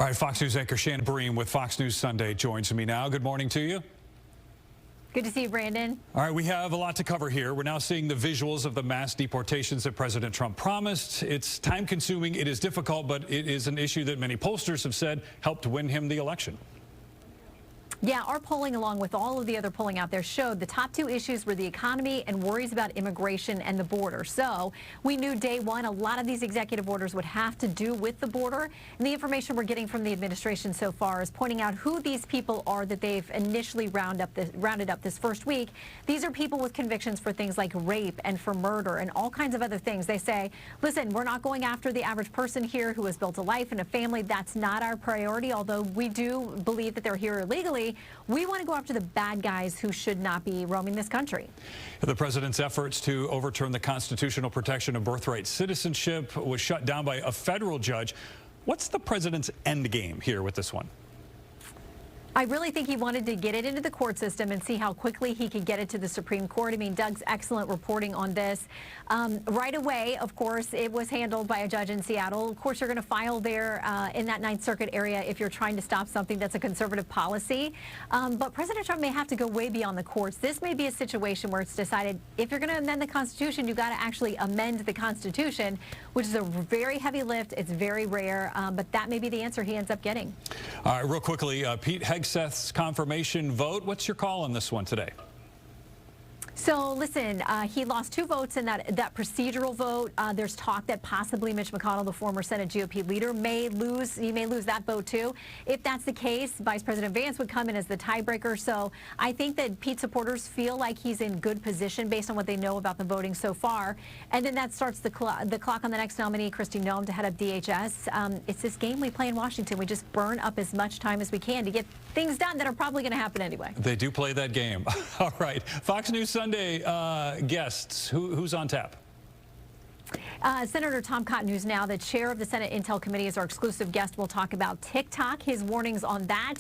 All right, Fox News anchor Shannon Bream with Fox News Sunday joins me now. Good morning to you. Good to see you, Brandon. All right, we have a lot to cover here. We're now seeing the visuals of the mass deportations that President Trump promised. It's time-consuming, it is difficult, but it is an issue that many pollsters have said helped win him the election. Yeah, our polling, along with all of the other polling out there, showed the top two issues were the economy and worries about immigration and the border. So we knew day one a lot of these executive orders would have to do with the border. And the information we're getting from the administration so far is pointing out who these people are that they've initially rounded up this first week. These are people with convictions for things like rape and for murder and all kinds of other things. They say, listen, we're not going after the average person here who has built a life and a family. That's not our priority, although we do believe that they're here illegally. We want to go after the bad guys who should not be roaming this country. The president's efforts to overturn the constitutional protection of birthright citizenship was shut down by a federal judge. What's the president's end game here with this one? I really think he wanted to get it into the court system and see how quickly he could get it to the Supreme Court. I mean, Doug's excellent reporting on this. Right away, of course, it was handled by a judge in Seattle. Of course, you're going to file there in that Ninth Circuit area if you're trying to stop something that's a conservative policy. But President Trump may have to go way beyond the courts. This may be a situation where it's decided if you're going to amend the Constitution, you've got to actually amend the Constitution, which is a very heavy lift. It's very rare, but that may be the answer he ends up getting. All right, real quickly, Pete Hegseth's confirmation vote. What's your call on this one today? So listen, he lost 2 votes in that procedural vote. There's talk that possibly Mitch McConnell, the former Senate GOP leader, may lose. He may lose that vote too. If that's the case, Vice President Vance would come in as the tiebreaker. So I think that Pete supporters feel like he's in good position based on what they know about the voting so far. And then that starts the clock on the next nominee, Kristi Noem, to head up DHS. It's this game we play in Washington. We just burn up as much time as we can to get things done that are probably going to happen anyway. They do play that game. All right, Fox News Sunday guests, who's on tap? Senator Tom Cotton, who's now the chair of the Senate Intel Committee, is our exclusive guest. We'll talk about TikTok, his warnings on that,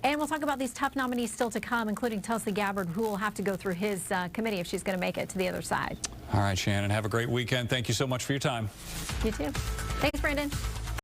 and we'll talk about these tough nominees still to come, including Tulsi Gabbard, who will have to go through his committee if she's going to make it to the other side. All right, Shannon, have a great weekend. Thank you so much for your time. You too. Thanks, Brandon.